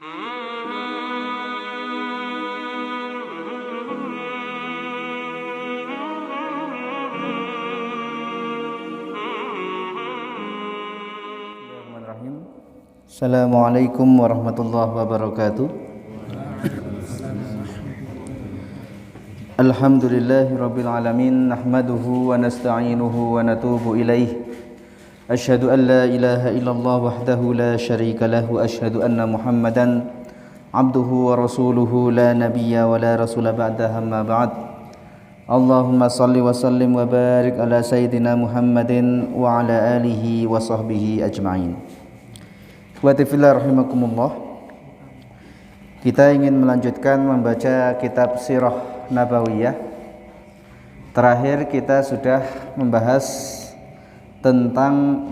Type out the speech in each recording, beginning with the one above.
Assalamualaikum warahmatullahi wabarakatuh. Alhamdulillahirabbil alamin, nahmaduhu wa nasta'inuhu wa natubu ilaih. Asyhadu an la ilaha illallah wahdahu la syarika lahu, asyhadu anna Muhammadan abduhu wa rasuluhu la nabiyya wa la rasula ba'dahu, amma ba'd. Allahumma salli wa sallim wa barik ala sayyidina Muhammadin wa ala alihi wa sahbihi ajma'in. Wa fillah rahimakumullah. Kita ingin melanjutkan membaca kitab Sirah Nabawiyah. Terakhir kita sudah membahas tentang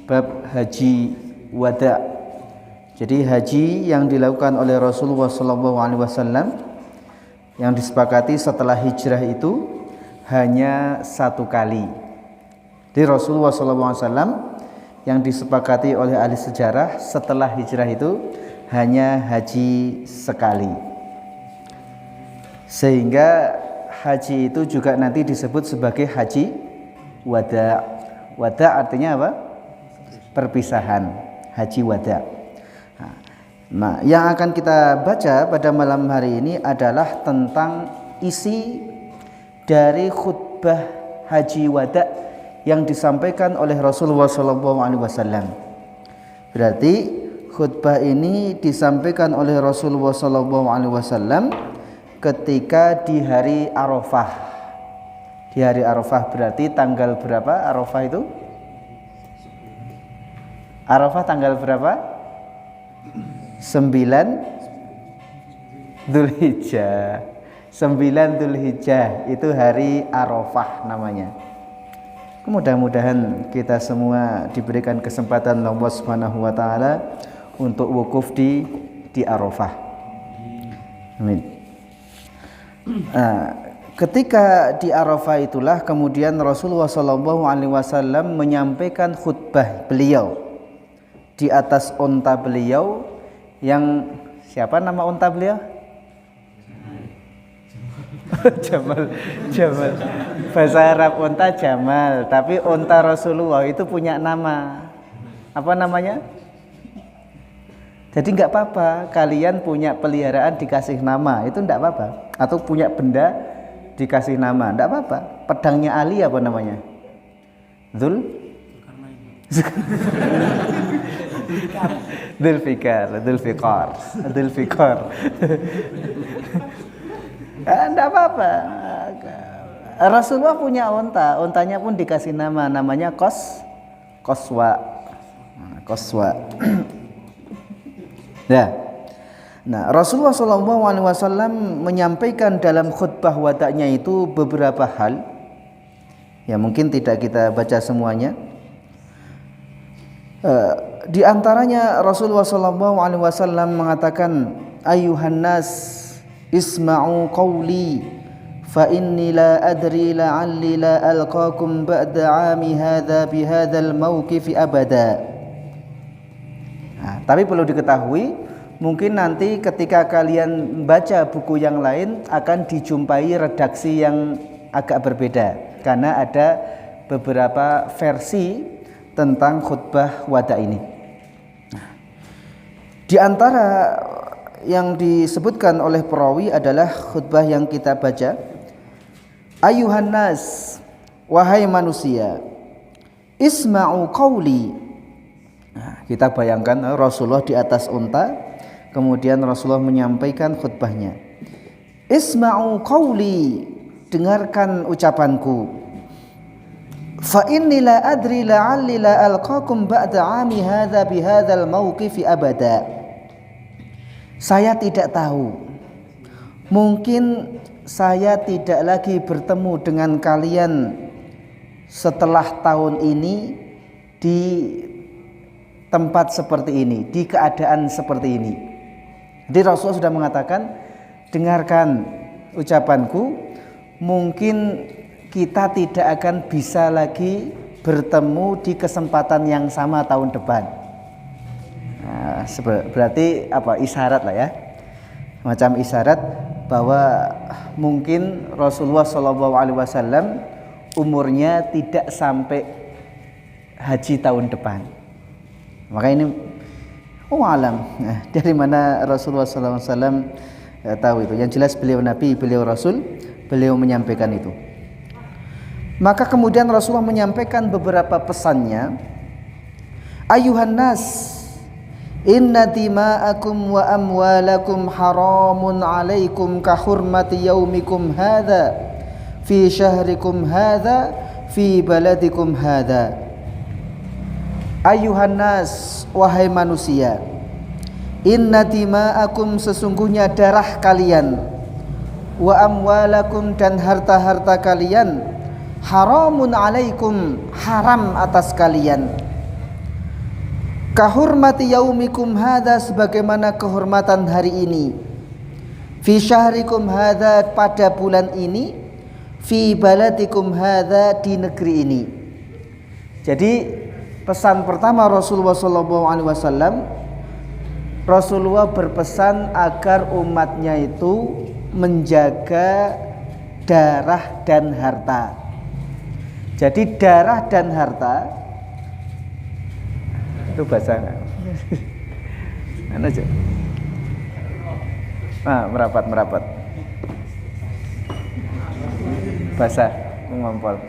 bab haji wada'. Jadi haji yang dilakukan oleh Rasulullah SAW yang disepakati setelah hijrah itu hanya satu kali. Di Rasulullah SAW yang disepakati oleh ahli sejarah setelah hijrah itu hanya haji sekali. Sehingga haji itu juga nanti disebut sebagai haji wada'. Wada' artinya apa? Perpisahan. Haji wada'. Nah, yang akan kita baca pada malam hari ini adalah tentang isi dari khutbah haji wada' yang disampaikan oleh Rasulullah SAW. Berarti khutbah ini disampaikan oleh Rasulullah SAW ketika di hari Arafah. Di hari Arafah berarti tanggal berapa Arafah itu? Arafah tanggal berapa? 9 Dzulhijjah. 9 Dzulhijjah itu hari Arafah namanya. Mudah-mudahan kita semua diberikan kesempatan Allah Subhanahu wa taala untuk wukuf di Arafah. Amin. Ketika di Arafah itulah kemudian Rasulullah SAW menyampaikan khutbah beliau di atas unta beliau yang siapa nama unta beliau? Jamal. Bahasa Arab unta Jamal, tapi unta Rasulullah itu punya nama. Apa namanya? Jadi enggak apa-apa kalian punya peliharaan dikasih nama, itu enggak apa-apa. Atau punya benda dikasih nama, enggak apa-apa. Pedangnya Ali apa namanya? Dzulfikar. Enggak apa-apa. Rasulullah punya unta, untanya pun dikasih nama, namanya Qaswa. Ya. Nah, Rasulullah SAW menyampaikan dalam khutbah wada'nya itu beberapa hal. Ya, mungkin tidak kita baca semuanya. Di antaranya Rasulullah SAW mengatakan, ayuhan nas isma'u qawli fa inni la adri la'alli la alqakum ba'da 'ami hadza bi hadzal mauqifi abada. Nah, tapi perlu diketahui, mungkin nanti ketika kalian baca buku yang lain akan dijumpai redaksi yang agak berbeda karena ada beberapa versi tentang khutbah wada' ini. Nah, di antara yang disebutkan oleh perawi adalah khutbah yang kita baca. Ayuhan nas, wahai manusia, isma'u qawli. Nah, kita bayangkan Rasulullah di atas unta, kemudian Rasulullah menyampaikan khutbahnya. Isma'u qawli, dengarkan ucapanku. Fa inni la adri la'alli la alqakum ba'da 'ami hadza bi hadzal mauqifi abada. Saya tidak tahu. Mungkin saya tidak lagi bertemu dengan kalian setelah tahun ini di tempat seperti ini, di keadaan seperti ini. Jadi Rasulullah sudah mengatakan, dengarkan ucapanku, mungkin kita tidak akan bisa lagi bertemu di kesempatan yang sama tahun depan. Nah, Berarti apa? Isyarat lah ya. Macam isyarat bahwa mungkin Rasulullah SAW umurnya tidak sampai haji tahun depan. Maka ini alam. Nah, dari mana Rasulullah SAW tahu itu? Yang jelas beliau Nabi, beliau Rasul, beliau menyampaikan itu. Maka kemudian Rasulullah menyampaikan beberapa pesannya. Ayuhan nas, inna dima'akum wa amwalakum haramun alaikum ka hurmati yaumikum hadha fi syahrikum hadha fi baladikum hadha. Ayuhan nas, wahai manusia, inna dima'akum, sesungguhnya darah kalian, wa amwalakum, dan harta-harta kalian, haramun alaikum, haram atas kalian, kahurmati yaumikum hadha, sebagaimana kehormatan hari ini, fi syahrikum hadha, pada bulan ini, fi baladikum hadha, di negeri ini. Jadi pesan pertama Rasulullah SAW, Rasulullah berpesan agar umatnya itu menjaga darah dan harta. Jadi darah dan harta itu bahasa mana aja? Merapat. Basah, mengompol.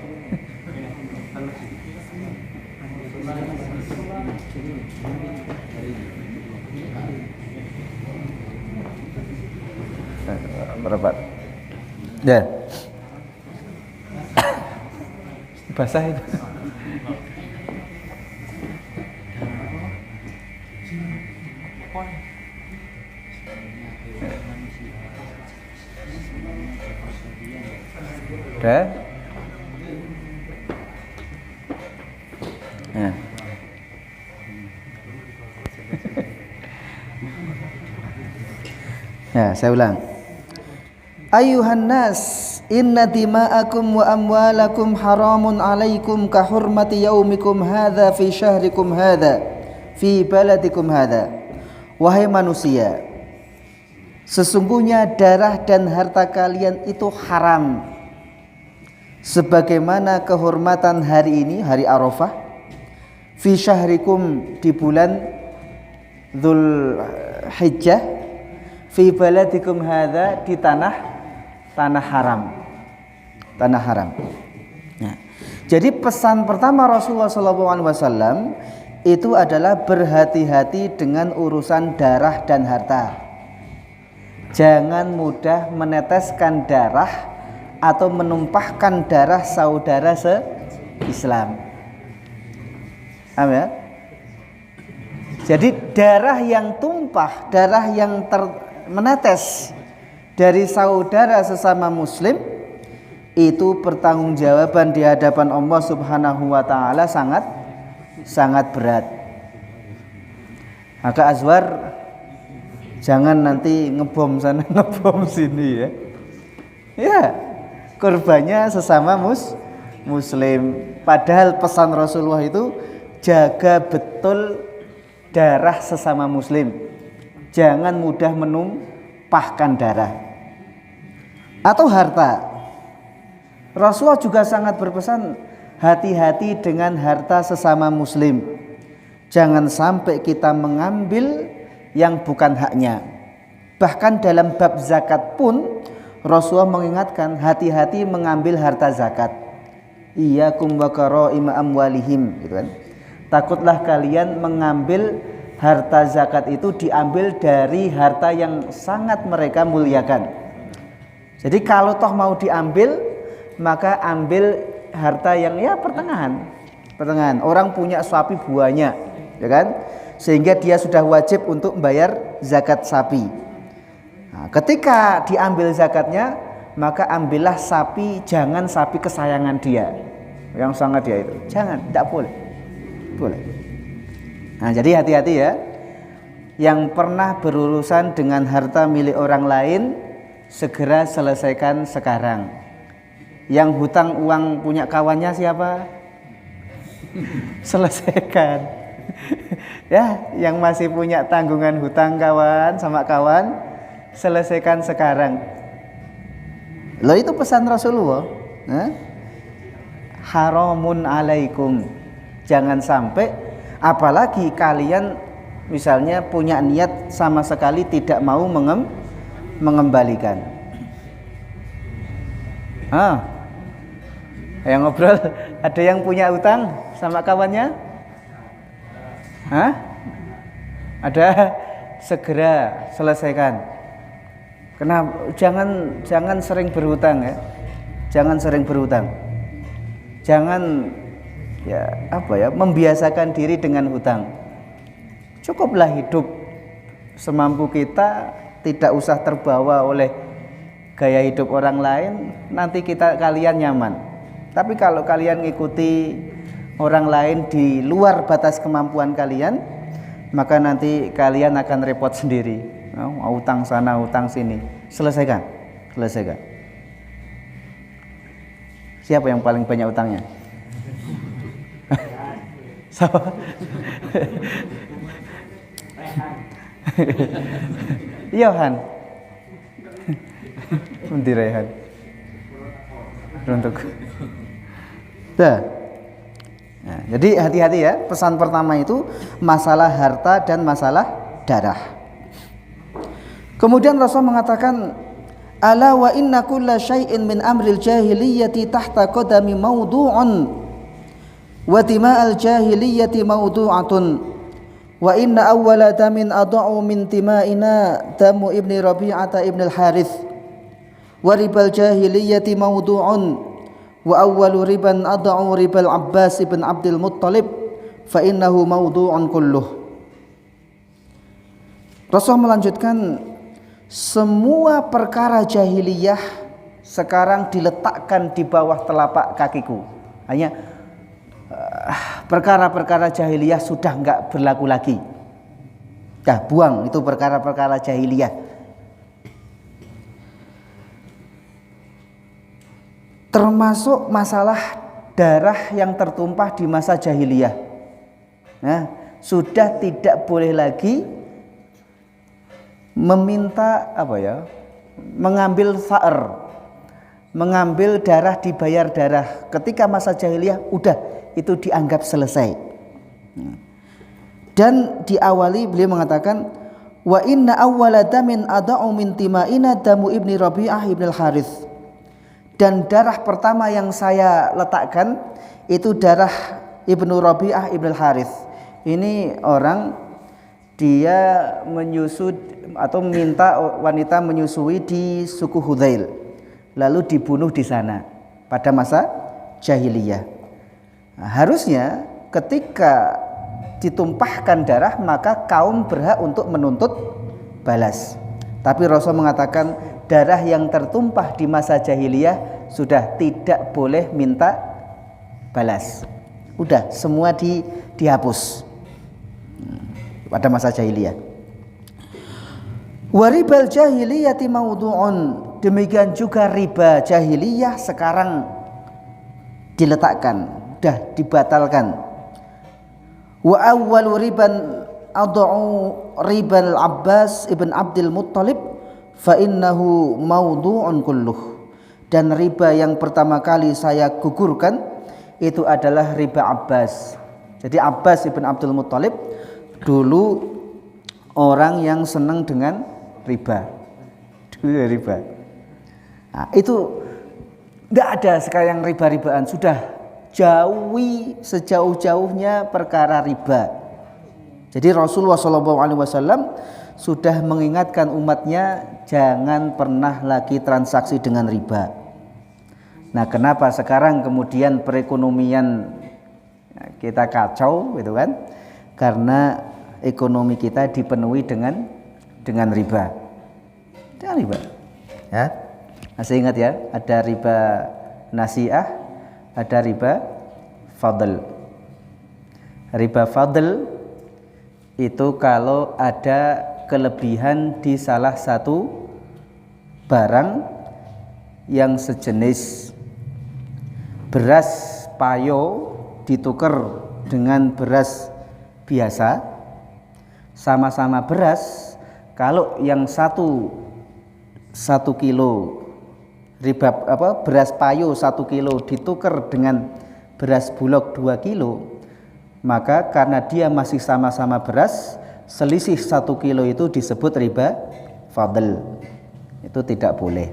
Merapat. Ya. Basah itu. Udah. Ya. Ya, saya ulang. Ayuhan nas, inna dima'akum wa amwalakum haramun alaikum ka hurmati yaumikum hadha fi syahrikum hadha fi baladikum hadha. Wahai manusia, sesungguhnya darah dan harta kalian itu haram, sebagaimana kehormatan hari ini, hari Arafah, fi syahrikum, di bulan Dzul Hijjah, fi baladikum hadza, di tanah haram. Nah, jadi pesan pertama Rasulullah SAW itu adalah berhati-hati dengan urusan darah dan harta. Jangan mudah meneteskan darah atau menumpahkan darah saudara se-Islam. Paham ya? Jadi darah yang tumpah, darah yang menetes dari saudara sesama muslim itu pertanggungjawaban di hadapan Allah Subhanahu wa taala sangat berat. Maka Azwar jangan nanti ngebom sana ngebom sini ya. Ya, korbannya sesama muslim. Padahal pesan Rasulullah itu jaga betul darah sesama muslim. Jangan mudah menumpahkan darah. Atau harta. Rasulullah juga sangat berpesan, hati-hati dengan harta sesama muslim. Jangan sampai kita mengambil yang bukan haknya. Bahkan dalam bab zakat pun Rasulullah mengingatkan, hati-hati mengambil harta zakat. Iyyakum wa karaima amwalihim, gitu kan. Takutlah kalian mengambil harta zakat itu diambil dari harta yang sangat mereka muliakan. Jadi kalau toh mau diambil, maka ambil harta yang ya pertengahan. Orang punya sapi banyak, ya kan? Sehingga dia sudah wajib untuk membayar zakat sapi. Nah, ketika diambil zakatnya, maka ambillah sapi, jangan sapi kesayangan dia, yang sangat dia itu. Jangan, tidak boleh. Nah, jadi hati-hati ya. Yang pernah berurusan dengan harta milik orang lain, segera selesaikan sekarang. Yang hutang uang punya kawannya siapa? Selesaikan. Ya, yang masih punya tanggungan hutang kawan sama kawan, selesaikan sekarang. Loh, itu pesan Rasulullah. Haramun alaikum. Jangan sampai, apalagi kalian misalnya punya niat sama sekali tidak mau mengembalikan. Yang ngobrol, ada yang punya utang sama kawannya? Ada, segera selesaikan. Kenapa? Jangan sering berhutang ya. Jangan sering berhutang. Jangan membiasakan diri dengan hutang. Cukuplah hidup semampu kita, tidak usah terbawa oleh gaya hidup orang lain, nanti kalian nyaman. Tapi kalau kalian ngikuti orang lain di luar batas kemampuan kalian, maka nanti kalian akan repot sendiri. Utang sana, utang sini. Selesaikan. Siapa yang paling banyak utangnya? Siapa? Yohan. Nanti Rehan. Untuk. Nah, jadi hati-hati ya. Pesan pertama itu masalah harta dan masalah darah. Kemudian Rasul mengatakan, ala wa inna kulla syai'in min amril jahiliyyati tahta qadami mawdu'un wa tima'al jahiliyyati mawdu'atun wa inna awwala damin ada'u min tima'ina damu ibni Rabi'ata ibn al-Harith wa ribal jahiliyyati mawdu'un wa awwalu riban ada'u ribal Abbas ibn Abdul Muttalib fa innahu mawdu'un kulluh. Rasul melanjutkan, semua perkara jahiliyah sekarang diletakkan di bawah telapak kakiku. Hanya perkara-perkara jahiliyah sudah enggak berlaku lagi. Buang itu perkara-perkara jahiliyah. Termasuk masalah darah yang tertumpah di masa jahiliyah. Sudah tidak boleh lagi meminta mengambil sa'r, mengambil darah, dibayar darah. Ketika masa jahiliyah udah itu dianggap selesai. Dan diawali beliau mengatakan, wa inna awwala damin ada'u min tima'ina damu ibni Rabi'ah ibn al-Harith. Dan darah pertama yang saya letakkan itu darah Ibnu Rabi'ah Ibn al-Harith. Ini orang, dia menyusui atau minta wanita menyusui di suku Hudzail, lalu dibunuh di sana pada masa jahiliyah. Harusnya ketika ditumpahkan darah maka kaum berhak untuk menuntut balas. Tapi Rasul mengatakan darah yang tertumpah di masa jahiliyah sudah tidak boleh minta balas. Udah semua dihapus pada masa jahiliyah. Waribal jahiliyati mawdu'un, demikian juga riba jahiliyah sekarang diletakkan, sudah dibatalkan. Wa awwalu riban ad'u ribal Abbas ibn Abdul Muttalib fa innahu mawdu'un kulluh. Dan riba yang pertama kali saya gugurkan itu adalah riba Abbas. Jadi Abbas ibn Abdul Muttalib dulu orang yang senang dengan riba. Nah, itu tidak ada sekarang riba-ribaan, sudah jauhi sejauh-jauhnya perkara riba. Jadi Rasulullah SAW sudah mengingatkan umatnya jangan pernah lagi transaksi dengan riba. Nah, kenapa sekarang kemudian perekonomian kita kacau gitu kan? Karena ekonomi kita dipenuhi dengan riba. Dengan riba. Ya. Masih ingat ya, ada riba nasi'ah, ada riba fadl. Riba fadl itu kalau ada kelebihan di salah satu barang yang sejenis beras payo ditukar dengan beras biasa, sama-sama beras, kalau yang satu kilo beras payo 1 kilo ditukar dengan beras bulog 2 kilo, maka karena dia masih sama-sama beras, selisih 1 kilo itu disebut riba fadl. Itu tidak boleh.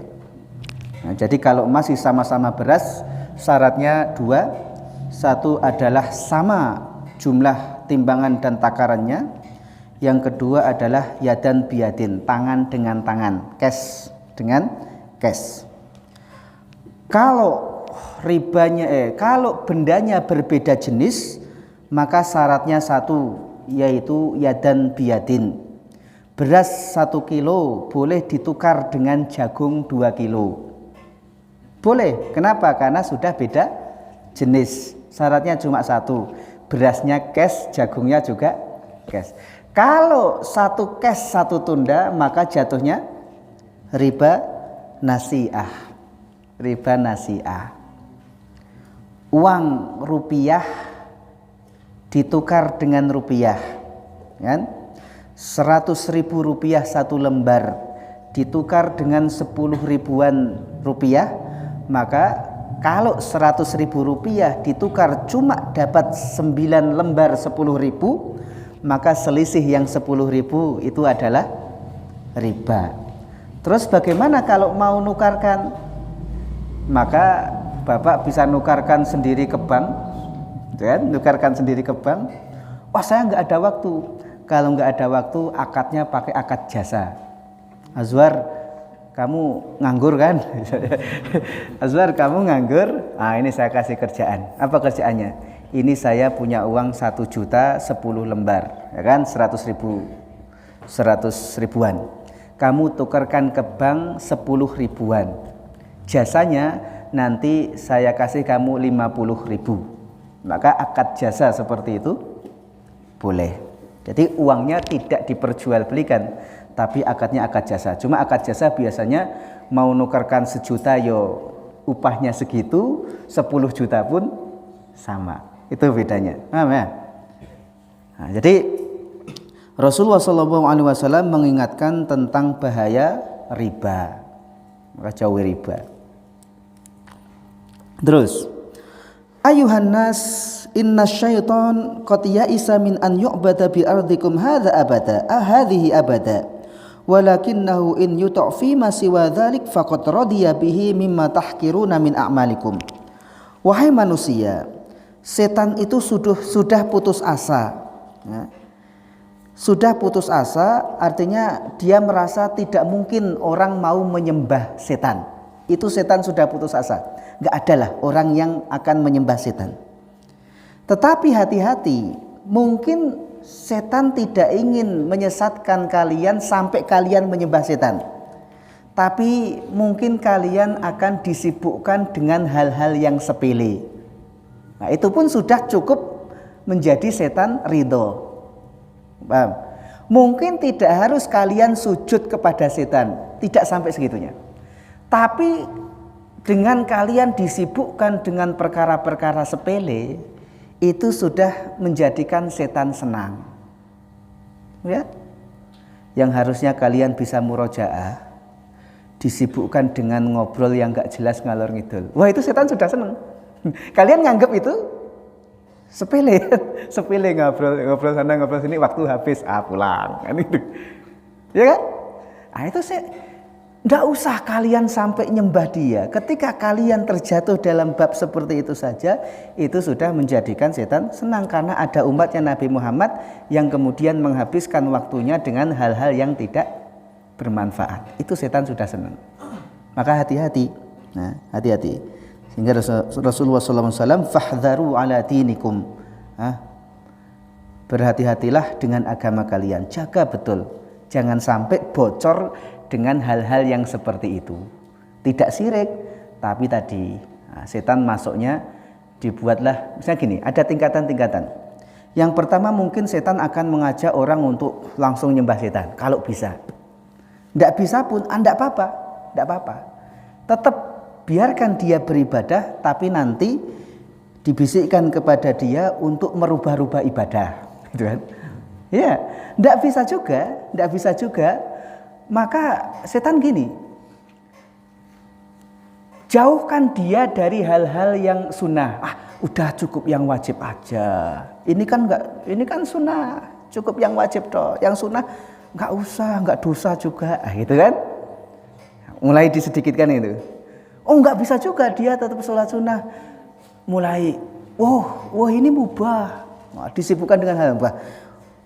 Nah, jadi kalau masih sama-sama beras, syaratnya 2. Satu adalah sama jumlah timbangan dan takarannya. Yang kedua adalah yadan biyadin, tangan dengan tangan, cash dengan cash. Kalau kalau bendanya berbeda jenis, maka syaratnya 1, yaitu yadan biyadin. Beras 1 kilo boleh ditukar dengan jagung 2 kilo. Boleh. Kenapa? Karena sudah beda jenis. Syaratnya cuma 1, berasnya cash, jagungnya juga cash. Kalau 1 cash 1 tunda, maka jatuhnya riba nasi'ah. Riba nasi'ah. Uang rupiah ditukar dengan rupiah, kan? 100.000 rupiah 1 lembar ditukar dengan 10 ribuan rupiah, maka kalau 100.000 rupiah ditukar cuma dapat 9 lembar 10.000, maka selisih yang 10.000 itu adalah riba. Terus bagaimana kalau mau nukarkan? Maka Bapak bisa nukarkan sendiri ke bank, kan? Nukarkan sendiri ke bank. Wah, saya nggak ada waktu. Kalau nggak ada waktu, akadnya pakai akad jasa. Azwar, kamu nganggur kan? Azwar, kamu nganggur? Nah, ini saya kasih kerjaan. Apa kerjaannya? Ini saya punya uang 1 juta 10 lembar, ya kan? 100 ribuan. Kamu tukarkan ke bank 10 ribuan. Jasanya nanti saya kasih kamu 50.000. Maka akad jasa seperti itu boleh. Jadi uangnya tidak diperjualbelikan, tapi akadnya akad jasa. Cuma akad jasa biasanya mau nukarkan 1 juta, yo upahnya segitu, 10 juta pun sama. Itu bedanya. Paham ya? Nah, jadi Rasulullah SAW mengingatkan tentang bahaya riba. Maka jauhi riba. Terus, ayuhan nas, inna syaitan qad ya'isa min an yu'bada bi ardikum hadha abada, hadhihi abada. Walakinnahu in yuta' fi ma siwa dzalik faqad radiya bihi mimma tahqiruna min a'malikum. Wahai manusia, setan itu sudah putus asa. Ya. Sudah putus asa artinya dia merasa tidak mungkin orang mau menyembah setan. Itu setan sudah putus asa. Enggak adalah orang yang akan menyembah setan. Tetapi hati-hati, mungkin setan tidak ingin menyesatkan kalian sampai kalian menyembah setan. Tapi mungkin kalian akan disibukkan dengan hal-hal yang sepele. Nah, itu pun sudah cukup menjadi setan ridho. Paham? Mungkin tidak harus kalian sujud kepada setan, tidak sampai segitunya. Tapi dengan kalian disibukkan dengan perkara-perkara sepele, itu sudah menjadikan setan senang. Ya? Yang harusnya kalian bisa murojaah, disibukkan dengan ngobrol yang gak jelas ngalor ngidul. Wah, itu setan sudah senang. Kalian nganggap itu sepele, sepele ngobrol sana ngobrol sini, waktu habis, pulang, kan itu, ya kan? Itu tidak usah kalian sampai nyembah dia. Ketika kalian terjatuh dalam bab seperti itu saja, itu sudah menjadikan setan senang karena ada umatnya Nabi Muhammad yang kemudian menghabiskan waktunya dengan hal-hal yang tidak bermanfaat. Itu setan sudah senang. Maka hati-hati. Nah, hati-hati. Sehingga Rasulullah SAW fahdharu ala dinikum. Berhati-hatilah dengan agama kalian. Jaga betul. Jangan sampai bocor dengan hal-hal yang seperti itu. Tidak syirik, tapi tadi setan masuknya dibuatlah. Misalnya gini, ada tingkatan-tingkatan. Yang pertama mungkin setan akan mengajak orang untuk langsung nyembah setan. Kalau bisa. Tidak bisa pun, tidak apa-apa. Tidak apa-apa. Tetap biarkan dia beribadah, tapi nanti dibisikkan kepada dia untuk merubah-rubah ibadah, gitu kan? Ya, tidak bisa juga. Maka setan gini, jauhkan dia dari hal-hal yang sunnah. Udah cukup yang wajib aja. Ini kan sunnah, cukup yang wajib toh. Yang sunnah nggak usah, nggak dosa juga, gitu kan? Mulai disedikitkan itu. Nggak bisa juga dia tetap sholat sunnah. Mulai, ini mubah. Disibukkan dengan hal mubah.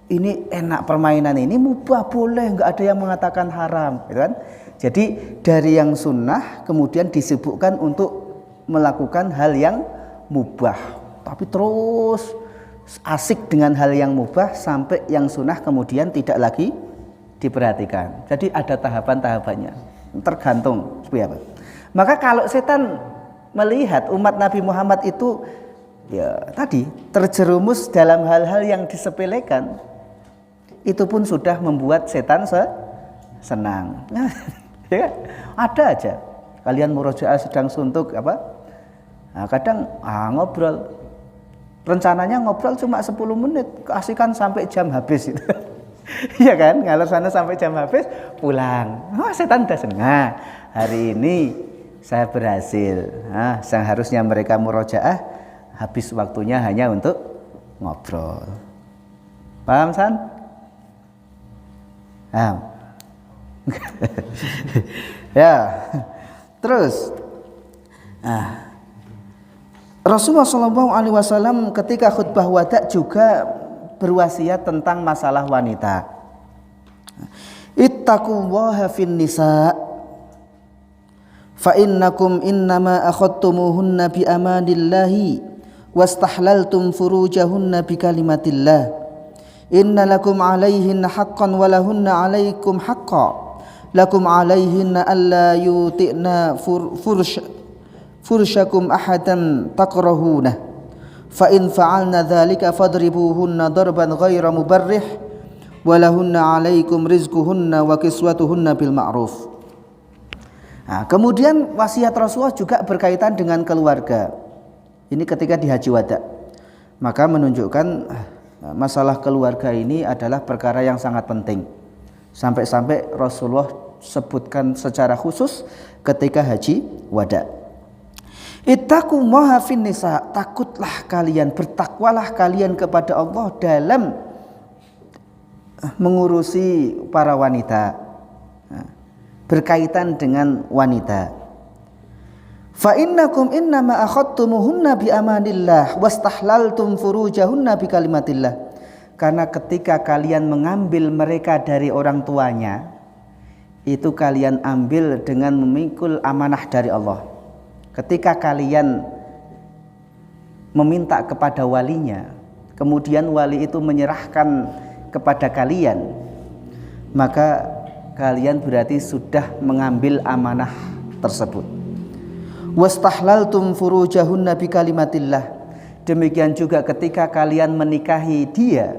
Ini enak permainan ini mubah boleh, nggak ada yang mengatakan haram, gitu kan? Jadi dari yang sunnah kemudian disibukkan untuk melakukan hal yang mubah, tapi terus asik dengan hal yang mubah sampai yang sunnah kemudian tidak lagi diperhatikan. Jadi ada tahapan-tahapannya, tergantung seperti apa. Maka kalau setan melihat umat Nabi Muhammad itu ya tadi terjerumus dalam hal-hal yang disepelekan, itu pun sudah membuat setan senang. Ya, ada aja. Kalian murojaah sedang suntuk kadang ngobrol. Rencananya ngobrol cuma 10 menit, keasikan sampai jam habis itu. Iya kan? Ngalor sana sampai jam habis, pulang. Setan udah senang. Hari ini saya berhasil. Seharusnya mereka murojaah, habis waktunya hanya untuk ngobrol. Paham, San? Ya, terus Rasulullah SAW ketika khutbah wada juga berwasiat tentang masalah wanita. Ittaqullaha fin nisa fa innakum innama akhadtumuhunna bi amanillahi wastahlaltum furujahunna bi kalimatillah. Inna lakum alaihinna haqqan wa lahunna alaikum haqqan. Lakum alaihinna alla yuti'na furshakum ahadan takrahunah. Fa in fa'alna dzalika fadribuhunna darban ghaira mubarrih wa lahunna alaikum rizquhunna wa kiswatuhunna bil ma'ruf. Kemudian wasiat Rasulullah juga berkaitan dengan keluarga. Ini ketika di Haji Wada. Maka menunjukkan masalah keluarga ini adalah perkara yang sangat penting. Sampai-sampai Rasulullah sebutkan secara khusus ketika Haji Wada. Ittaqullaha fin nisa, takutlah kalian, bertakwalah kalian kepada Allah dalam mengurusi para wanita, berkaitan dengan wanita. Fa innakum innama akhadtumuhunna bi amanillah wastahlaltum furujahunna bi kalimatillah. Karena ketika kalian mengambil mereka dari orang tuanya, itu kalian ambil dengan memikul amanah dari Allah. Ketika kalian meminta kepada walinya, kemudian wali itu menyerahkan kepada kalian, maka kalian berarti sudah mengambil amanah tersebut. Wastahlaltum furujahunna bi kalimatillah. Demikian juga ketika kalian menikahi dia,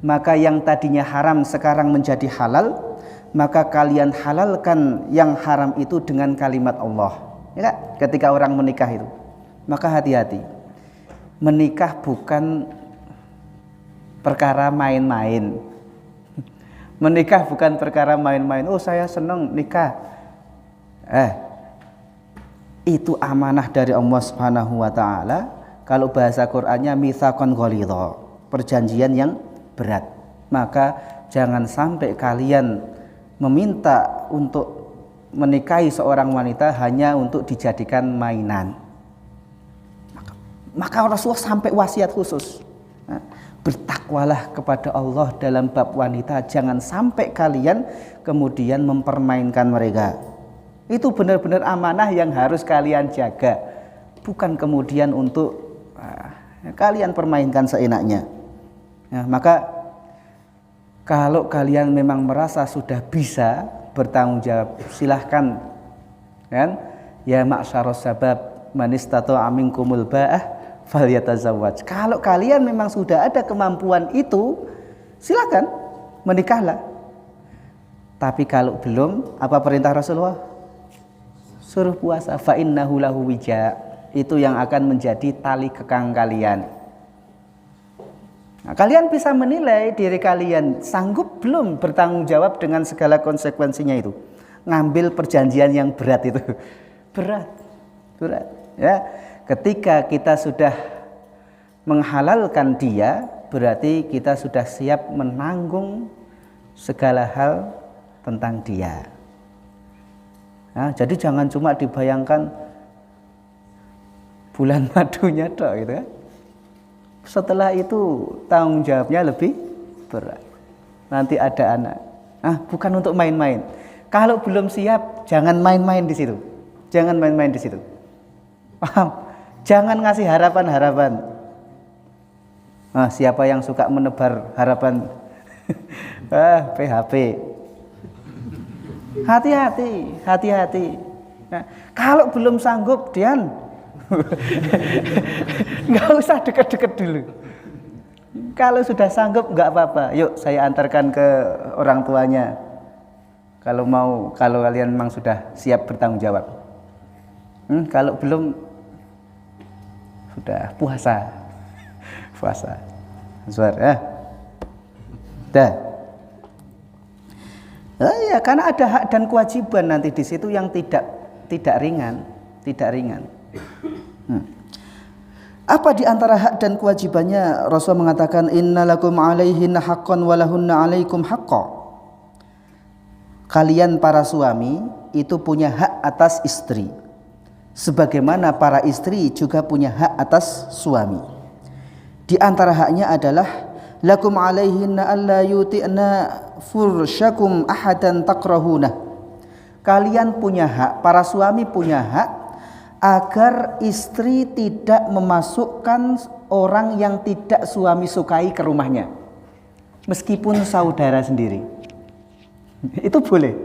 maka yang tadinya haram sekarang menjadi halal, maka kalian halalkan yang haram itu dengan kalimat Allah. Ya, ketika orang menikah itu, maka hati-hati. Menikah bukan perkara main-main. Menikah bukan perkara main-main. Oh, saya senang nikah. Itu amanah dari Allah Subhanahu wa taala. Kalau bahasa Qur'annya mitsaqan ghalidha, perjanjian yang berat. Maka jangan sampai kalian meminta untuk menikahi seorang wanita hanya untuk dijadikan mainan. Maka Rasulullah sampai wasiat khusus. Bertakwalah kepada Allah dalam bab wanita, jangan sampai kalian kemudian mempermainkan mereka. Itu benar-benar amanah yang harus kalian jaga, bukan kemudian untuk kalian permainkan seenaknya. Maka kalau kalian memang merasa sudah bisa bertanggung jawab, silahkan, kan? Ya ma'syaros sabab man istata'a minkumul ba'ah falyatazawwaj. Kalau kalian memang sudah ada kemampuan itu, silakan menikahlah. Tapi kalau belum, apa perintah Rasulullah? Suruh puasa. Fa innahu lahu wija. Itu yang akan menjadi tali kekang kalian. Nah, kalian bisa menilai diri kalian sanggup belum bertanggung jawab dengan segala konsekuensinya itu. Ngambil perjanjian yang berat itu. Berat. Ya, ketika kita sudah menghalalkan dia, berarti kita sudah siap menanggung segala hal tentang dia. Nah, jadi jangan cuma dibayangkan bulan madunya toh gitu kan. Setelah itu tanggung jawabnya lebih berat. Nanti ada anak. Bukan untuk main-main. Kalau belum siap, jangan main-main di situ. Jangan main-main di situ. Paham? Jangan ngasih harapan-harapan. Siapa yang suka menebar harapan? PHP. Hati-hati. Nah, kalau belum sanggup, Dian, nggak usah deket-deket dulu. Kalau sudah sanggup, nggak apa-apa. Yuk, saya antarkan ke orang tuanya. Kalau kalian memang sudah siap bertanggung jawab. Kalau belum, sudah puasa. Zuhur, dah. Ya, karena ada hak dan kewajiban nanti di situ yang tidak ringan. Apa di antara hak dan kewajibannya? Rasul mengatakan innalakum alaihinna haqqan walahunna alaikum haqqan. Kalian para suami itu punya hak atas istri, sebagaimana para istri juga punya hak atas suami. Di antara haknya adalah lakum alaihinna alla yuti'na fursyakum ahadan takrahuna. Kalian punya hak, para suami punya hak agar istri tidak memasukkan orang yang tidak suami sukai ke rumahnya, meskipun saudara sendiri. Itu boleh.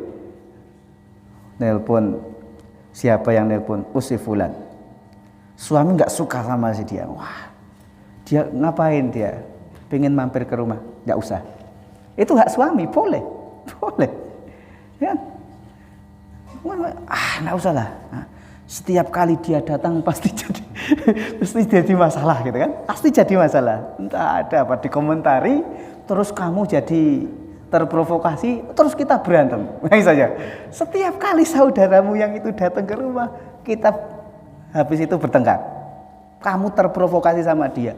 Nelpon, siapa yang nelpon? Si fulan. Suami nggak suka sama si dia. Wah, dia ngapain dia? Pengen mampir ke rumah? Nggak usah. Itu hak suami, boleh. Ya. Nggak usah lah. Setiap kali dia datang pasti jadi masalah gitu kan? Pasti jadi masalah. Entah ada apa dikomentari, terus kamu jadi terprovokasi, terus kita berantem. Nah, saja. Setiap kali saudaramu yang itu datang ke rumah, kita habis itu bertengkar. Kamu terprovokasi sama dia.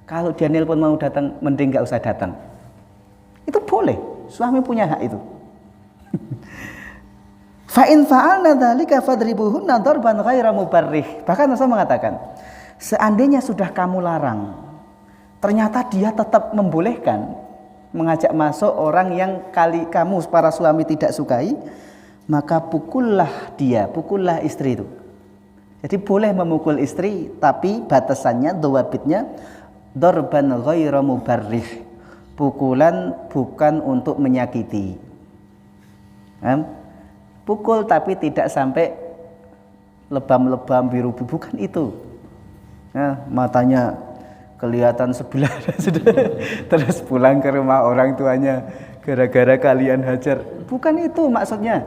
Kalau dia nelpon mau datang, mending nggak usah datang. Itu boleh. Suami punya hak itu. Fa in fa'alna dzalika fadribuhunna darban ghaira mubarrih. Bahkan Rasul mengatakan, seandainya sudah kamu larang, ternyata dia tetap membolehkan mengajak masuk orang yang kamu para suami tidak sukai, maka pukullah istri itu. Jadi boleh memukul istri, tapi batasannya, dhawabitnya darban ghaira mubarrih. Pukulan bukan untuk menyakiti. Pukul tapi tidak sampai lebam-lebam biru-biru, bukan itu. Matanya kelihatan sebelah terus pulang ke rumah orang tuanya gara-gara kalian hajar. Bukan itu maksudnya.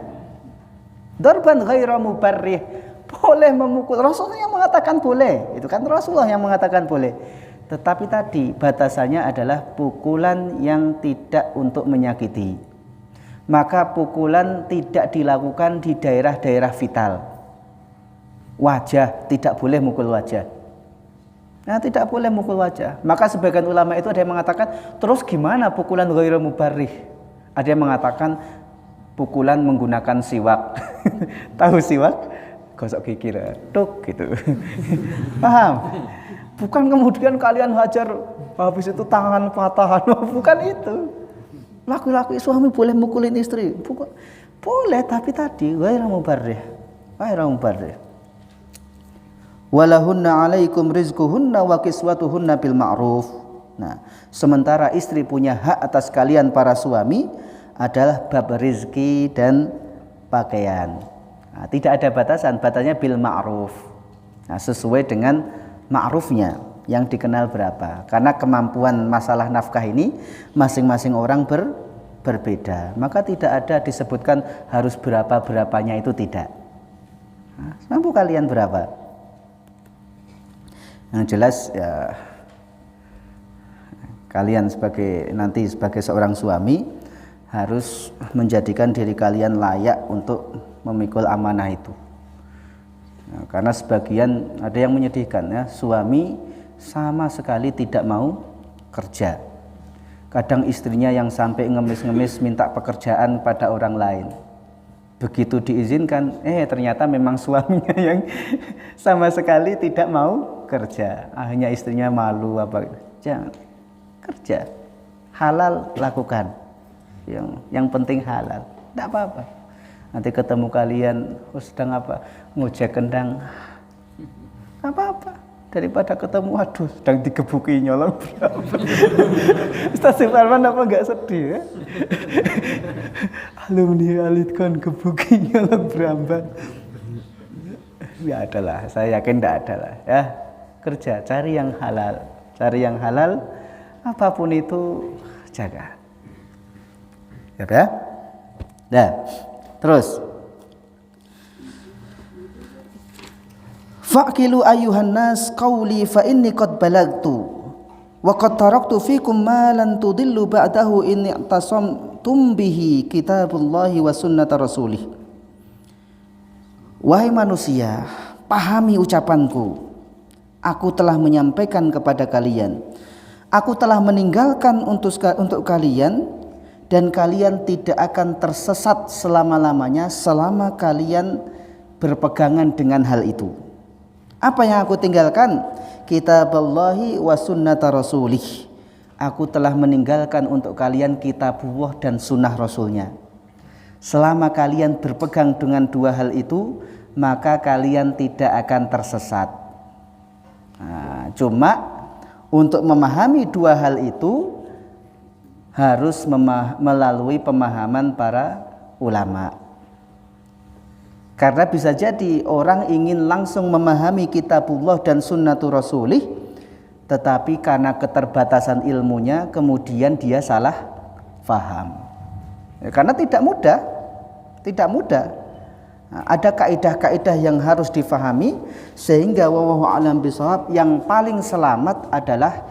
Darban ghaira mubarrih. Boleh memukul. Rasulullah yang mengatakan boleh. Itu kan Rasulullah yang mengatakan boleh. Tetapi tadi batasannya adalah pukulan yang tidak untuk menyakiti. Maka pukulan tidak dilakukan di daerah-daerah vital. Wajah, tidak boleh mukul wajah. Nah, tidak boleh mukul wajah. Maka sebagian ulama itu ada yang mengatakan, terus gimana pukulan ghairu mubarrih? Ada yang mengatakan pukulan menggunakan siwak. Tahu siwak? Gosok gigi, tuk gitu. Paham? Bukan kemudian kalian hajar habis itu tangan patah. Bukan itu. Laki-laki suami boleh mukulin istri. Bukan. Boleh, tapi tadi ghairu mubarrih. Walahunna alaikum rizquhunna wa kiswatuhunna bil ma'ruf. Nah, sementara istri punya hak atas kalian para suami adalah bab rizki dan pakaian. Nah, tidak ada batasnya bil ma'ruf. Nah, sesuai dengan ma'rufnya yang dikenal berapa. Karena kemampuan masalah nafkah ini masing-masing orang berbeda. Maka tidak ada disebutkan harus berapanya itu tidak. Nah, mampu kalian berapa? Yang jelas ya, kalian nanti sebagai seorang suami harus menjadikan diri kalian layak untuk memikul amanah itu. Nah, karena sebagian ada yang menyedihkan ya, suami sama sekali tidak mau kerja. Kadang istrinya yang sampai ngemis-ngemis minta pekerjaan pada orang lain. Begitu diizinkan, ternyata memang suaminya yang sama sekali tidak mau kerja. Akhirnya istrinya malu apa. Jangan kerja, halal lakukan. Yang penting halal, tidak apa-apa. Nanti ketemu kalian, sedang apa? Ngojek kendang, tidak apa-apa. Daripada ketemu, aduh, sedang digebuki nyolong berapa. Ustaz Suparman apa enggak sedih ya? Alumni Alitkon gebuki nyolong berapa. Ya adalah, saya yakin tidak ada lah ya. Kerja, cari yang halal, apapun itu jaga. Ya? Nah, terus. Faqilu ayuhan nas qawli fa inni qad balagtu wa qad taraktu fikum ma lan tudillu ba'dahu in i'tasamtum bihi kitabullahi wa sunnata rasulih. Wahai manusia, pahami ucapanku. Aku telah menyampaikan kepada kalian. Aku telah meninggalkan untuk kalian dan kalian tidak akan tersesat selama-lamanya selama kalian berpegangan dengan hal itu. Apa yang aku tinggalkan? Kitaballahi wa sunnata rasulih. Aku telah meninggalkan untuk kalian kitabullah dan sunnah rasulnya. Selama kalian berpegang dengan dua hal itu, maka kalian tidak akan tersesat. Nah, cuma untuk memahami dua hal itu harus melalui pemahaman para ulama. Karena bisa jadi orang ingin langsung memahami kitabullah dan sunnatul rasulih, tetapi karena keterbatasan ilmunya kemudian dia salah faham. Karena tidak mudah. Nah, ada kaidah-kaidah yang harus difahami sehingga wallahu a'lam bishawab, yang paling selamat adalah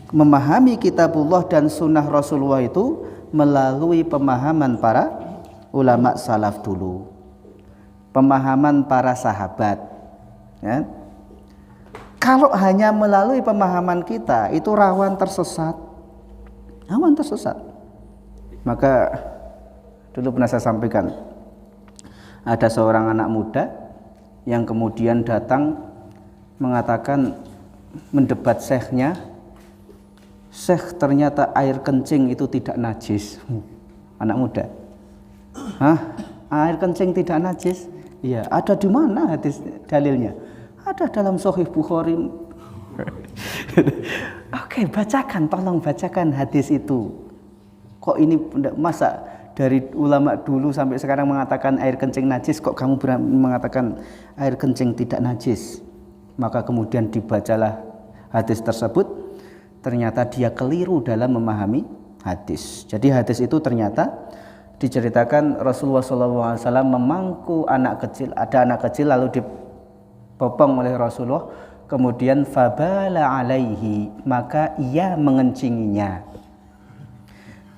memahami kitabullah dan sunnah Rasulullah itu melalui pemahaman para ulama salaf dulu, pemahaman para sahabat ya. Kalau hanya melalui pemahaman kita itu rawan tersesat. Maka dulu pernah saya sampaikan, ada seorang anak muda yang kemudian datang mengatakan, mendebat syekhnya, syekh ternyata air kencing itu tidak najis. Anak muda, air kencing tidak najis? Iya, ada di mana hadis dalilnya? Ada dalam Sahih Bukhari. Oke, tolong bacakan hadis itu. Kok ini masa dari ulama dulu sampai sekarang mengatakan air kencing najis, kok kamu mengatakan air kencing tidak najis? Maka kemudian dibacalah hadis tersebut. Ternyata dia keliru dalam memahami hadis. Jadi hadis itu ternyata diceritakan Rasulullah SAW memangku anak kecil, ada anak kecil lalu dipopong oleh Rasulullah, kemudian fabala alaihi, maka ia mengencinginya.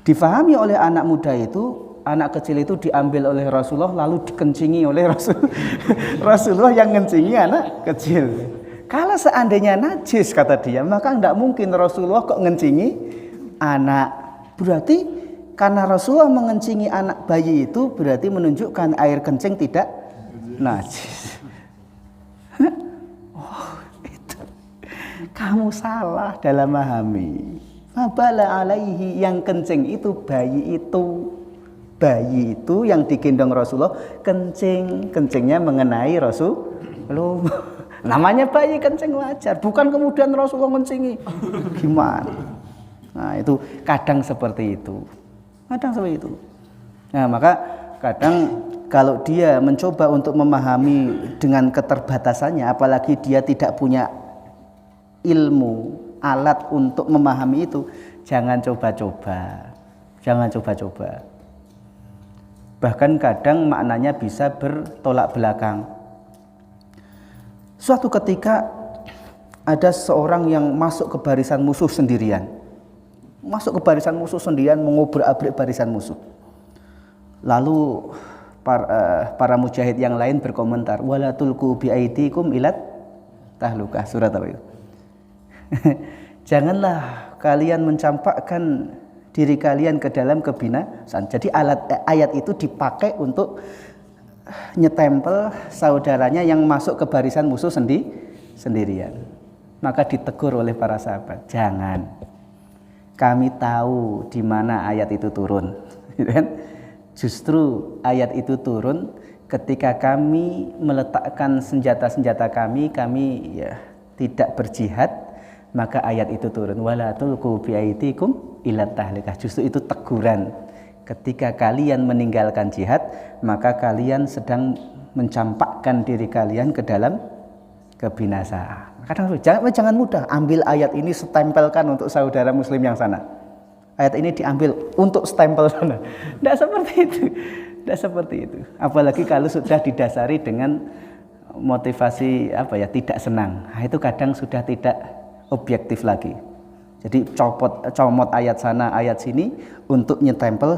Difahami oleh anak muda itu, anak kecil itu diambil oleh Rasulullah lalu dikencingi oleh Rasulullah yang ngencingi anak kecil. Kalau seandainya najis kata dia, maka tidak mungkin Rasulullah kok ngencingi anak. Berarti karena Rasulullah mengencingi anak bayi itu berarti menunjukkan air kencing tidak najis. Oh, itu. Kamu salah dalam memahami. Fabala alaihi, yang kencing itu bayi itu. Bayi itu yang digendong Rasulullah kencingnya mengenai Rasulullah. Namanya bayi kencing wajar, bukan kemudian Rasulullah kencingi. Gimana? Nah, itu kadang seperti itu. Nah, maka kadang kalau dia mencoba untuk memahami dengan keterbatasannya, apalagi dia tidak punya ilmu, alat untuk memahami itu, jangan coba-coba. Bahkan kadang maknanya bisa bertolak belakang. Suatu ketika ada seorang yang masuk ke barisan musuh sendirian. masuk ke barisan musuh sendirian, mengobrak-abrik barisan musuh. Lalu para mujahid yang lain berkomentar, wala tulqu bi aidikum ilat tahlukah, surat apa itu? Janganlah kalian mencampakkan diri kalian ke dalam kebinasaan. Jadi ayat itu dipakai untuk nyetempel saudaranya yang masuk ke barisan musuh sendirian. Maka ditegur oleh para sahabat, jangan. Kami tahu di mana ayat itu turun. Justru ayat itu turun ketika kami meletakkan senjata-senjata kami ya tidak berjihad, maka ayat itu turun. Wala tulqu bi aidikum ilat tahlikah. Justru itu teguran. Ketika kalian meninggalkan jihad, maka kalian sedang mencampakkan diri kalian ke dalam kebinasaan. Kadang jangan mudah ambil ayat ini setempelkan untuk saudara muslim yang sana. Ayat ini diambil untuk stempel sana. Tidak seperti itu. Tidak seperti itu. Apalagi kalau sudah didasari dengan motivasi tidak senang. Nah, itu kadang sudah tidak objektif lagi. Jadi comot ayat sana, ayat sini untuk nyetempel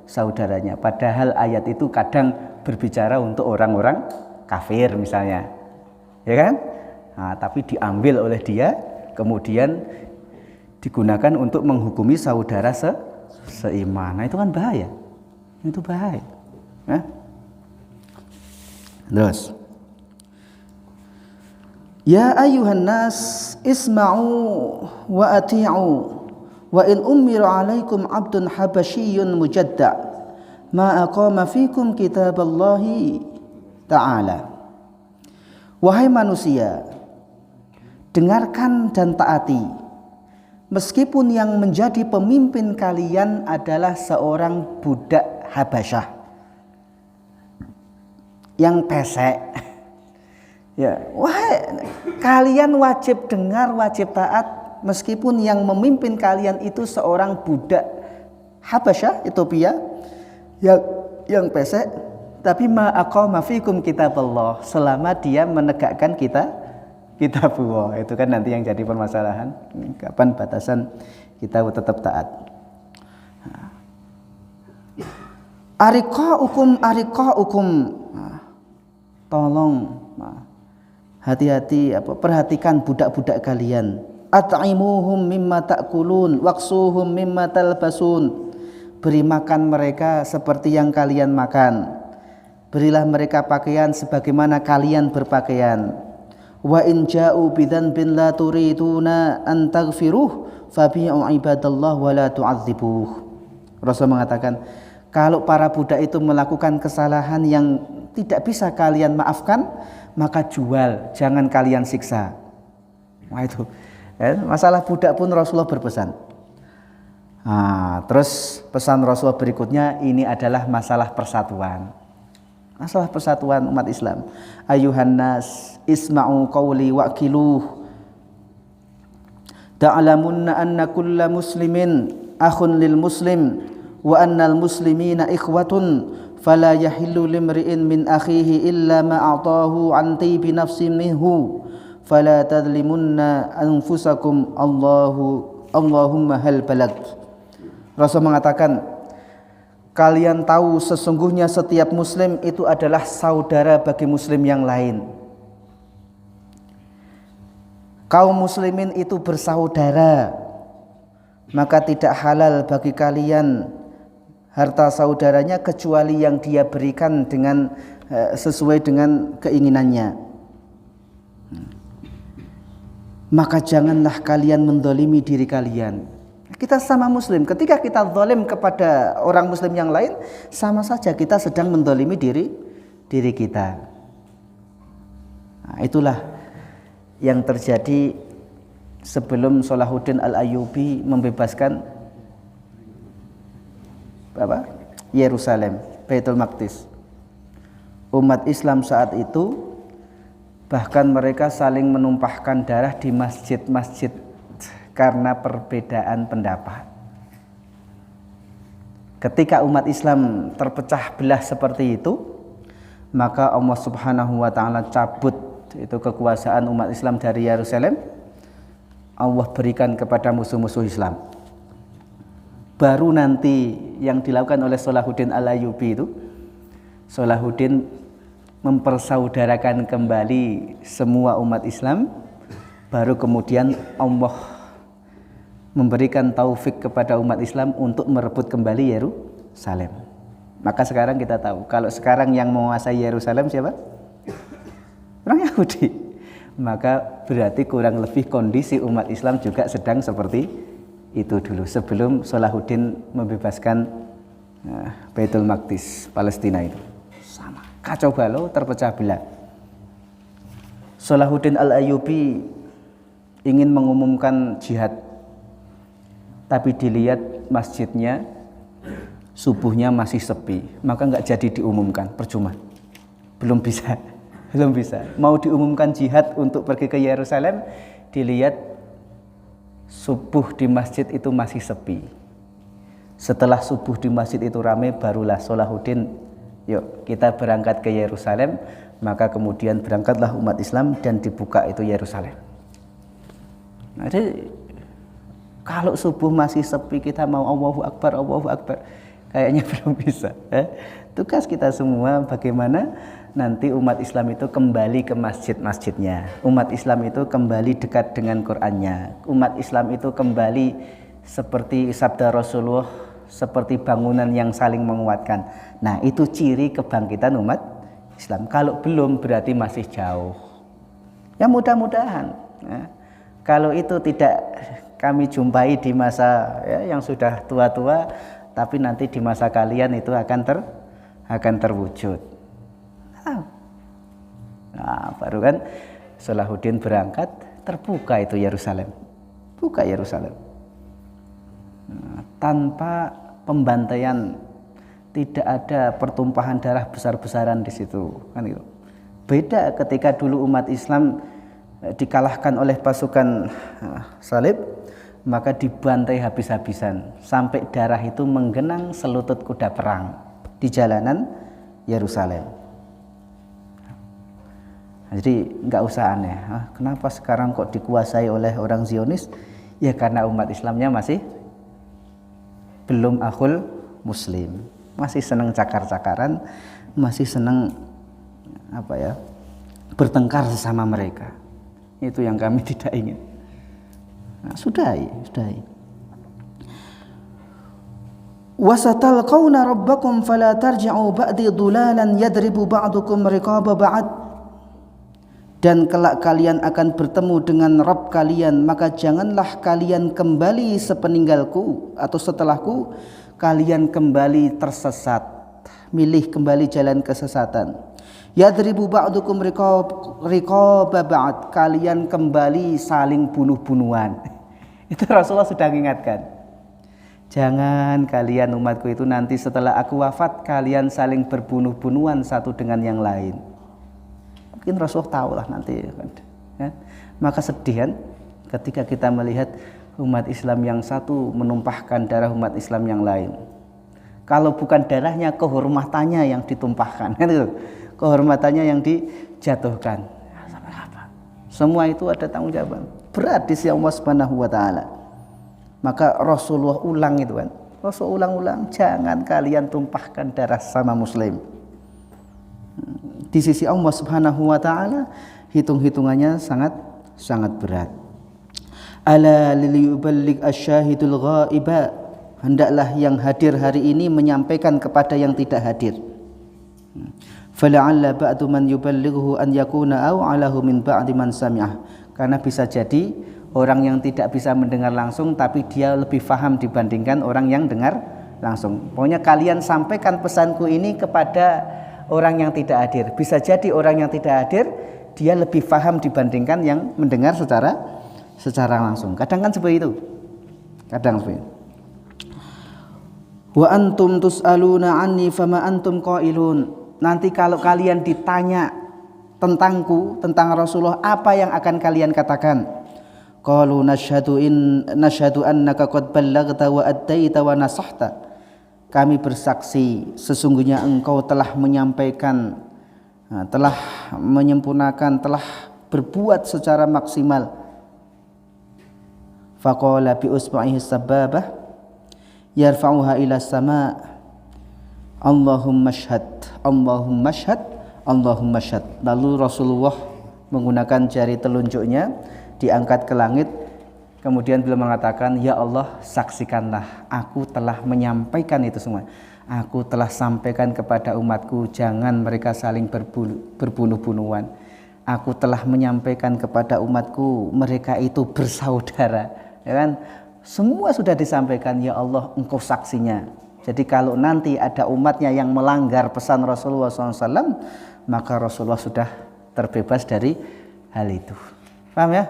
saudaranya. Padahal ayat itu kadang berbicara untuk orang-orang kafir misalnya. Ya kan? Nah, tapi diambil oleh dia, kemudian digunakan untuk menghukumi saudara seiman. Nah, itu kan bahaya. Itu bahaya. Nah. Terus. Ya ayuhan nas isma'u wa ati'u wa in umiru alaikum abdun habasyiyyun mujadda' ma aqama fikum kitaballahi ta'ala. Wahai manusia, dengarkan dan taati. Meskipun yang menjadi pemimpin kalian adalah seorang budak Habasyah yang pesek. Ya, kalian wajib dengar, wajib taat meskipun yang memimpin kalian itu seorang budak Habasyah, Ethiopia, yang pesek, tapi ma aqama fikum kitaballah, selama dia menegakkan kitabullah. Itu kan nanti yang jadi permasalahan, kapan batasan kita tetap taat. Ariqaukum tolong hati-hati, perhatikan budak-budak kalian. At'imuhum mimma ta'kulun waqsuhum mimma talbasun. Beri makan mereka seperti yang kalian makan. Berilah mereka pakaian sebagaimana kalian berpakaian. Wa in ja'u bidzanbin la turiduna an taghfiruh fabi'u ibadallah wa la tu'adzibuh. Rasul mengatakan, kalau para budak itu melakukan kesalahan yang tidak bisa kalian maafkan, maka jual, jangan kalian siksa. Nah itu masalah budak pun Rasulullah berpesan. Nah, terus pesan Rasulullah berikutnya, ini adalah masalah persatuan. Masalah persatuan umat Islam. Ayuhan nas isma'u qawli wa'kiluh ta'lamunna anna kulla muslimin akhun lil muslim wa annal muslimina ikhwatun fala yahillu limri'in min akhihi illa ma a'tahu an tibi nafsin minhu fala tadlimunna anfusakum Allahumma hal balagh. Rasul mengatakan, kalian tahu sesungguhnya setiap muslim itu adalah saudara bagi muslim yang lain. Kaum muslimin itu bersaudara, maka tidak halal bagi kalian harta saudaranya kecuali yang dia berikan dengan sesuai dengan keinginannya. Maka janganlah kalian mendolimi diri kalian. Kita sama muslim, ketika kita zalim kepada orang muslim yang lain, sama saja kita sedang mendolimi diri kita. Nah, itulah yang terjadi sebelum Salahuddin Al-Ayyubi membebaskan Yerusalem, Baitul Maqdis. Umat Islam saat itu bahkan mereka saling menumpahkan darah di masjid-masjid karena perbedaan pendapat. Ketika umat Islam terpecah belah seperti itu, maka Allah Subhanahu wa taala cabut itu kekuasaan umat Islam dari Yerusalem. Allah berikan kepada musuh-musuh Islam. baru nanti yang dilakukan oleh Salahuddin Al-Ayyubi itu, Salahuddin mempersaudarakan kembali semua umat Islam, baru kemudian Allah memberikan taufik kepada umat Islam untuk merebut kembali Yerusalem. Maka sekarang kita tahu, kalau sekarang yang menguasai Yerusalem siapa? Orang Yahudi. Maka berarti kurang lebih kondisi umat Islam juga sedang seperti itu dulu sebelum Salahuddin membebaskan Baitul Maqdis Palestina itu. Sama, kacau balau, terpecah belah. Salahuddin Al-Ayyubi ingin mengumumkan jihad, tapi dilihat masjidnya subuhnya masih sepi, maka nggak jadi diumumkan, percuma, belum bisa. Mau diumumkan jihad untuk pergi ke Yerusalem, dilihat subuh di masjid itu masih sepi. Setelah subuh di masjid itu ramai, barulah Salahuddin, yuk kita berangkat ke Yerusalem. Maka kemudian berangkatlah umat Islam dan dibuka itu Yerusalem. Nah, jadi kalau subuh masih sepi kita mau Allahu Akbar, kayaknya belum bisa. Tugas kita semua bagaimana nanti umat Islam itu kembali ke masjid-masjidnya. Umat Islam itu kembali dekat dengan Qur'annya. Umat Islam itu kembali seperti sabda Rasulullah, seperti bangunan yang saling menguatkan. Nah, itu ciri kebangkitan umat Islam. Kalau belum berarti masih jauh. Ya mudah-mudahan. Kalau itu tidak kami jumpai di masa yang sudah tua-tua, tapi nanti di masa kalian itu akan terwujud. Nah, baru kan Salahuddin berangkat, terbuka itu Yerusalem. Buka Yerusalem. Nah, tanpa pembantaian, tidak ada pertumpahan darah besar-besaran di situ, kan gitu. Beda ketika dulu umat Islam dikalahkan oleh pasukan salib, maka dibantai habis-habisan sampai darah itu menggenang selutut kuda perang di jalanan Yerusalem. Jadi nggak usah aneh, kenapa sekarang kok dikuasai oleh orang Zionis? Ya karena umat Islamnya masih belum akhul muslim, masih senang cakar-cakaran, masih senang bertengkar sesama mereka. Itu yang kami tidak ingin. Nah, sudahi. Wasatalqauna rabbakum fala tarji'u ba'di dhulalan yadribu ba'dukum riqaba ba'd. Dan kelak kalian akan bertemu dengan Rabb kalian, maka janganlah kalian kembali sepeninggalku atau setelahku, kalian kembali tersesat, milih kembali jalan kesesatan. Yadribu ba'dukum riqaba ba'd, kalian kembali saling bunuh-bunuhan. Itu Rasulullah sudah mengingatkan. Jangan kalian umatku itu nanti setelah aku wafat kalian saling berbunuh-bunuhan satu dengan yang lain. Mungkin Rasulullah tahu lah nanti kan? Maka sedih kan ketika kita melihat umat Islam yang satu menumpahkan darah umat Islam yang lain. Kalau bukan darahnya, kehormatannya yang ditumpahkan, kan itu. Kehormatannya yang dijatuhkan. Sampai apa? Semua itu ada tanggung jawab berat di sisi Allah Subhanahu wa taala. Maka Rasulullah ulang itu kan. Rasulullah ulang, jangan kalian tumpahkan darah sama muslim. Di sisi Allah Subhanahu wa taala hitung-hitungannya sangat berat. Ala liyuballigh asyahidul ghaiba, hendaklah yang hadir hari ini menyampaikan kepada yang tidak hadir. Fala'alla ba'du man yuballighu an yakuna aw'alahu min ba'di man sami'ah. Karena bisa jadi orang yang tidak bisa mendengar langsung tapi dia lebih paham dibandingkan orang yang dengar langsung. Pokoknya kalian sampaikan pesanku ini kepada orang yang tidak hadir. Bisa jadi orang yang tidak hadir dia lebih paham dibandingkan yang mendengar secara langsung. Kadang kan seperti itu. Kadang seperti itu. Wa antum tus'aluna anni fama antum qailun. Nanti kalau kalian ditanya tentangku, tentang Rasulullah, apa yang akan kalian katakan? Qalu nashhadu annaka qad ballaghta wa addaita wa nasahta. Kami bersaksi sesungguhnya engkau telah menyampaikan, telah menyempurnakan, telah berbuat secara maksimal. Faqala bi usba'ihi sababah yarfa'uha ila sama, Allahumma syhad, Allahumma syhad, Allahumma syhad. Lalu Rasulullah menggunakan jari telunjuknya diangkat ke langit, kemudian beliau mengatakan, ya Allah, saksikanlah aku telah menyampaikan itu semua. Aku telah sampaikan kepada umatku jangan mereka saling berbunuh-bunuhan. Aku telah menyampaikan kepada umatku mereka itu bersaudara, ya kan? Semua sudah disampaikan, ya Allah, engkau saksinya. Jadi kalau nanti ada umatnya yang melanggar pesan Rasulullah SAW, maka Rasulullah sudah terbebas dari hal itu. Paham ya?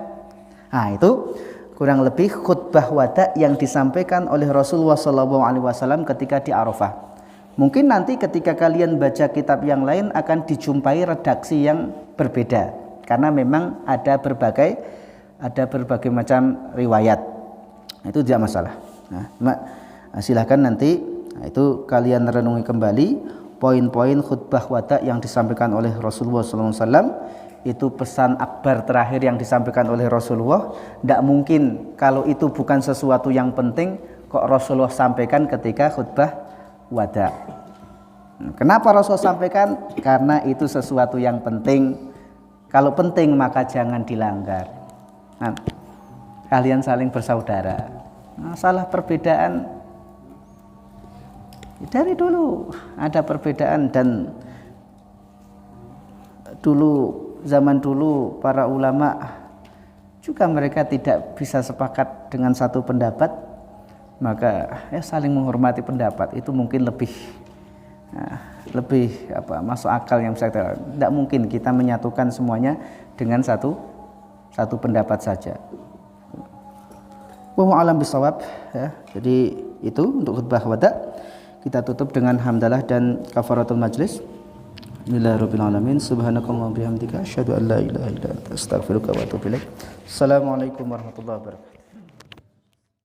Nah, itu kurang lebih khutbah wada yang disampaikan oleh Rasulullah SAW ketika di Arafah. Mungkin nanti ketika kalian baca kitab yang lain akan dijumpai redaksi yang berbeda, karena memang ada berbagai macam riwayat. Itu tidak masalah. Nah, silahkan nanti itu kalian renungi kembali poin-poin khutbah wada yang disampaikan oleh Rasulullah SAW. Itu pesan akbar terakhir yang disampaikan oleh Rasulullah. Tidak mungkin kalau itu bukan sesuatu yang penting kok Rasulullah sampaikan ketika khutbah wada. Kenapa Rasulullah sampaikan? Karena itu sesuatu yang penting. Kalau penting maka jangan dilanggar. Nah, kalian saling bersaudara. Masalah perbedaan dari dulu ada perbedaan, dan zaman dulu para ulama juga mereka tidak bisa sepakat dengan satu pendapat, maka ya saling menghormati pendapat itu mungkin lebih masuk akal. Yang saya tidak mungkin kita menyatukan semuanya dengan satu pendapat saja. Wallahu a'lam bishawab, ya. Jadi itu untuk khutbah wada. Kita tutup dengan hamdalah dan kafaratul majlis. Bismillahirrahmanirrahim. Subhanakallahumma bihamdika asyhadu an la ilaha illa anta astaghfiruka wa atubu ilaik. Assalamualaikum warahmatullahi wabarakatuh.